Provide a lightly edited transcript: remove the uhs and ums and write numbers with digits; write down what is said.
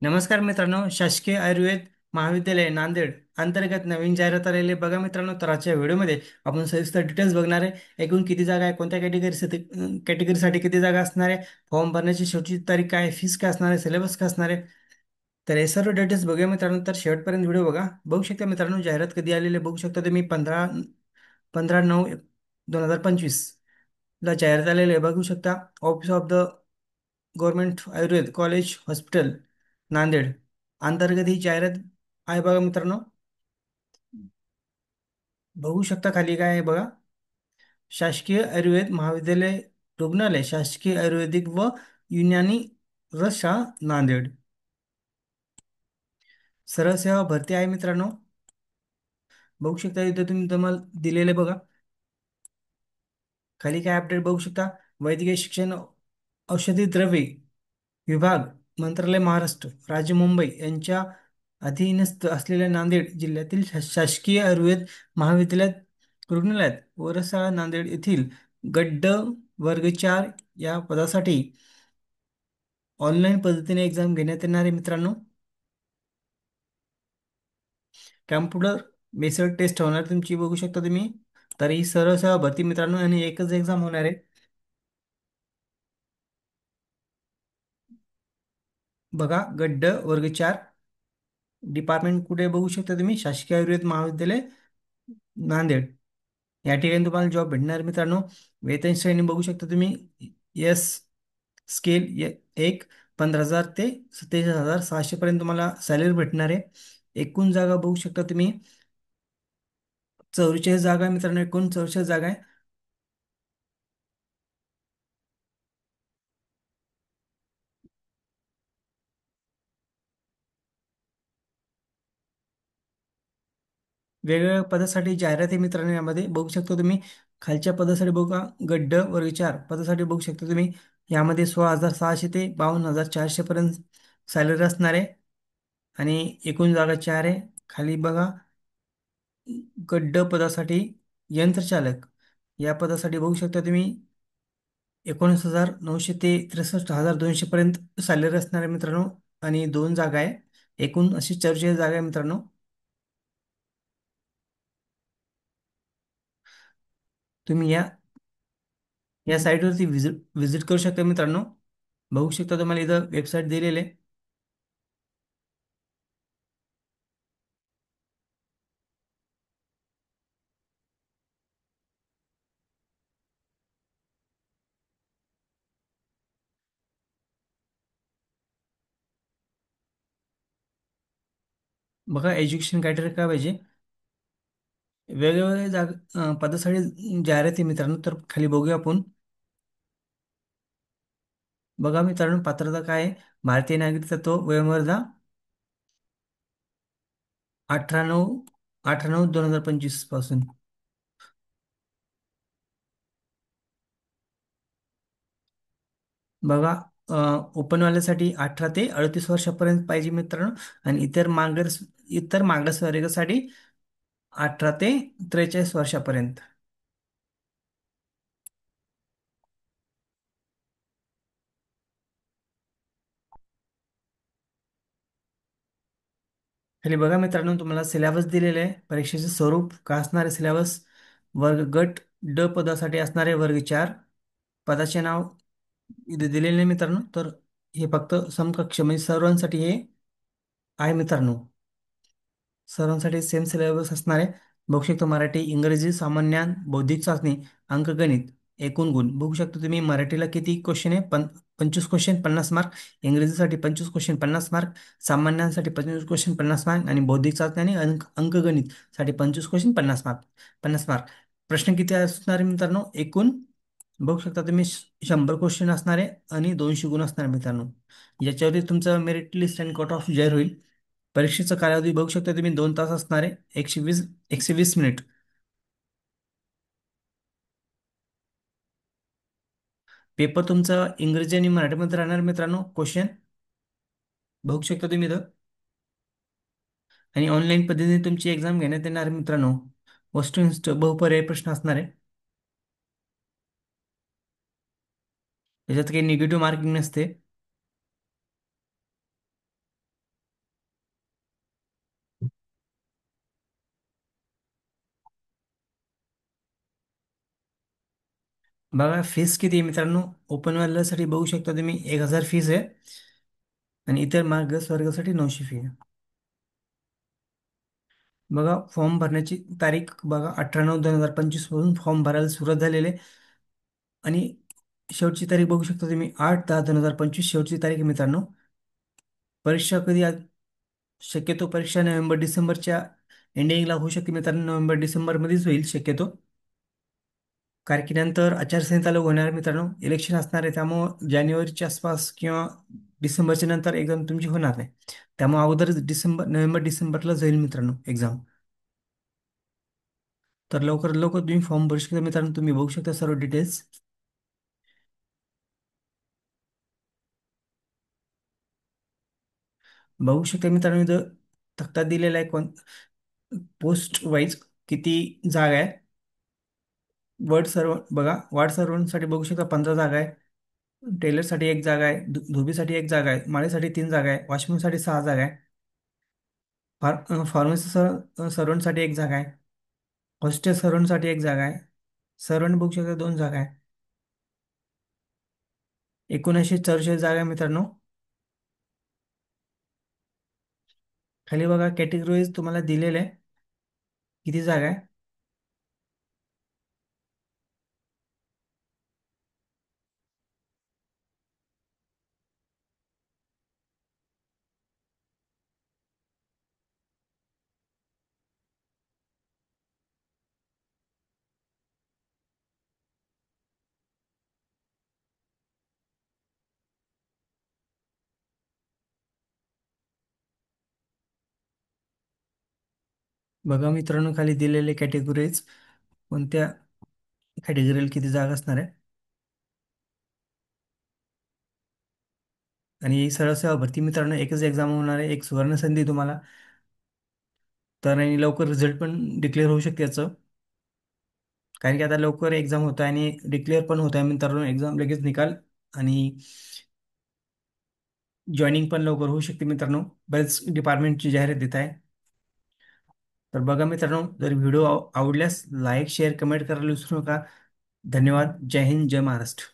नमस्कार मित्रांनो, शासकीय आयुर्वेद महाविद्यालय नांदेड अंतर्गत नवीन जाहिरात आलेली बघा मित्रांनो. तर आजच्या व्हिडिओमध्ये आपण सविस्तर डिटेल्स बघणार आहे. एकूण किती जागा आहे, कोणत्या कॅटेगरीसाठी किती जागा असणार आहे, फॉर्म भरण्याची शेवटची तारीख काय आहे, फीस काय असणार आहे, सिलेबस काय असणार आहे. तर हे सर्व डिटेल्स बघूया मित्रांनो. तर शेवटपर्यंत व्हिडिओ बघा. बघू शकता मित्रांनो, जाहिरात कधी आलेली आहे बघू शकता तुम्ही. 15/9/2025 ला जाहिरात आलेली आहे बघू शकता. Office of the government Ayurveda college hospital Nanded अंतर्गत ही जाहिरात आहे बघा मित्रांनो. बघू शकता खाली काय आहे बघा. शासकीय आयुर्वेद महाविद्यालय रुग्णालय, शासकीय आयुर्वेदिक व युनानी रसशाळा नांदेड. सरळ सेवा भरती आहे मित्रांनो. बघू शकता इथे तुम्हाला दिलेले बघा. खाली काय अपडेट बघू शकता. वैद्यकीय शिक्षण औषधी द्रव्ये विभाग, मंत्रालय महाराष्ट्र राज्य मुंबई यांच्या अधीनस्थ असलेल्या नांदेड जिल्ह्यातील शासकीय आयुर्वेद महाविद्यालयात रुग्णालयात वरसाळा नांदेड येथील गड्ड वर्ग 4 या पदासाठी ऑनलाईन पद्धतीने एक्झाम घेण्यात येणार आहे मित्रांनो. कॅम्प्युटर बेस्ड टेस्ट होणार तुमची बघू शकता तुम्ही. तर ही सरळ सेवा भरती मित्रांनो आणि एकच एक्झाम होणार आहे. बघा, गड्ड वर्ग 4 डिपार्टमेंट कुठे बघू शकता तुम्ही, शासकीय आयुर्वेद महाविद्यालय नांदेड या ठिकाणी तुम्हाला जॉब भेटणार मित्रांनो. वेतन श्रेणी बघू शकता तुम्ही. एस स्केल 1 15,000 ते 27,600 पर्यंत तुम्हाला सॅलरी भेटणार आहे. एकूण जागा बघू शकता तुम्ही. 44 जागा आहे मित्रांनो, एकूण 44 जागा आहे. वेगवेगळ्या पदासाठी जाहिरात आहे मित्रांनो. यामध्ये बघू शकता तुम्ही. खालच्या पदासाठी बघा, गड्ड वर्ग 4 पदासाठी बघू शकता तुम्ही. यामध्ये 16,600 ते 52,400 पर्यंत सॅलरी असणार आहे आणि एकूण जागा 4 आहे. खाली बघा, गड्ड पदासाठी यंत्रचालक या पदासाठी बघू शकता तुम्ही. 19,900 ते 63,200 पर्यंत सॅलरी असणार आहे मित्रांनो आणि 2 जागा आहे. एकूण अशी 44 जागा आहे मित्रांनो. तुम्ही या साईटवरती विजिट करू शकता मित्रांनो. बघू शकता तुम्हाला इथं वेबसाईट दिलेली आहे. बघा, एज्युकेशन क्रायटेरिया काय पाहिजे. वेगवेगळ्या पदासाठी जाहिराती मित्रांनो. तर खाली बघूया आपण. बघा मित्रांनो, पात्रता काय आहे. भारतीय नागरिकत्व, वयोमर्यादा 18/9/2025 पासून. बघा, ओपनवाल्यासाठी 18 ते 38 वर्षापर्यंत पाहिजे मित्रांनो आणि इतर मागासवर्गासाठी 18 ते 43 वर्षापर्यंत. खाली बघा मित्रांनो, तुम्हाला सिलेबस दिलेले आहे. परीक्षेचे स्वरूप का असणार आहे सिलेबस. गट ड पदासाठी असणारे वर्ग 4 पदाचे नाव इथे दिलेले नाही मित्रांनो. तर हे फक्त समकक्ष म्हणजे सर्वांसाठी हे आहे मित्रांनो. सर्वांसाठी सेम सिलेबस असणार आहे. बघू शकता मराठी, इंग्रजी, सामान्य ज्ञान, बौद्धिक चाचणी, अंकगणित, एकूण गुण बघू शकता तुम्ही. मराठीला किती क्वेश्चन आहे, 25 क्वेश्चन 50 मार्क. इंग्रजीसाठी 25 question 50 mark. सामान्य ज्ञानसाठी 25 क्वेश्चन 50 मार्क आणि बौद्धिक चाचणी आणि अंकगणित साठी 25 क्वेश्चन 50 मार्क. 50 मार्क. प्रश्न किती असणार आहे मित्रांनो एकूण. बघू शकता तुम्ही. 100 क्वेश्चन असणार आहे आणि 200 गुण असणार आहे मित्रांनो. याच्यावरती तुमचं मेरिट लिस्ट आणि कट ऑफ जाहीर होईल. परीक्षेचा कालावधी बघू शकता तुम्ही. 2 तास असणार आहे. 120 मिनिट. पेपर तुमचा इंग्रजी आणि मराठीमध्ये राहणार मित्रांनो. क्वेश्चन बघू शकता तुम्ही इथं. आणि ऑनलाईन पद्धतीने तुमची एक्झाम घेण्यात येणार आहे मित्रांनो. वस्तुनिष्ठ बहुपर्यायी प्रश्न असणार आहे. याच्यात काही निगेटिव्ह मार्किंग नसते. बघा फीस किती आहे मित्रांनो. ओपन वाल्यासाठी बघू शकता तुम्ही 1,000 फीस आहे. आणि इतर मागास वर्गासाठी 900 फी आहे. बघा फॉर्म भरण्याची तारीख बघा 18/9/2025 पासून फॉर्म भरायला सुरुवात झालेले. आणि शेवटची तारीख बघू शकता तुम्ही 8/10/2025 शेवटची तारीख आहे मित्रांनो. परीक्षा कधी शक्यतो परीक्षा नोव्हेंबर डिसेंबरच्या एंडिंगला होऊ शकते मित्रांनो. नोव्हेंबर डिसेंबरमध्येच होईल शक्यतो. कारण की नंतर आचारसंहिता लागू होणार आहे मित्रांनो. इलेक्शन असणार आहे त्यामुळं जानेवारीच्या आसपास किंवा डिसेंबरच्या नंतर एक्झाम तुमची होणार नाही. त्यामुळे अगोदरच नोव्हेंबर डिसेंबरला जाईल मित्रांनो एक्झाम. तर लवकर लवकर तुम्ही फॉर्म भरू शकता मित्रांनो. तुम्ही बघू शकता सर्व डिटेल्स. बघू शकता मित्रांनो इथं तक्ता दिलेला आहे पोस्ट वाईज किती जागा आहे. वर्ड सर्व बघा, वार्ड सर्वांसाठी बघू शकता 15 जागा आहे. टेलरसाठी एक जागा आहे, धोबीसाठी एक जागा आहे, माळीसाठी 3 जागा आहे, वॉचमनसाठी 6 जागा आहे, फार्मसी सर्वंटसाठी एक जागा आहे, हॉस्टेल सर्वंटसाठी एक जागा आहे, सर्वंट बघू शकता 2 जागा आहे. 1944 जागा आहे मित्रांनो. खाली बघा कॅटेगरीज तुम्हाला दिलेले आहे किती जागा आहे. बघा मित्रांनो खाली दिलेले कॅटेगरीज कोणत्या कॅटेगरीला किती जागा असणार आहे. आणि सरळ सेवा भरती मित्रांनो एकच एक्झाम होणार आहे. एक सुवर्ण संधी तुम्हाला. तर आणि लवकर रिझल्ट पण डिक्लेअर होऊ शकते याचं. कारण की आता लवकर एक्झाम होत आहे आणि डिक्लेअर पण होत आहे मित्रांनो एक्झाम लगेच निकाल. आणि जॉईनिंग पण लवकर होऊ शकते मित्रांनो. बरेच डिपार्टमेंटची जाहिरात देत आहे. तर बघा मित्रांनो जर व्हिडिओ आवडल्यास लाईक शेअर कमेंट करायला विसरू नका. धन्यवाद. जय हिंद जय महाराष्ट्र.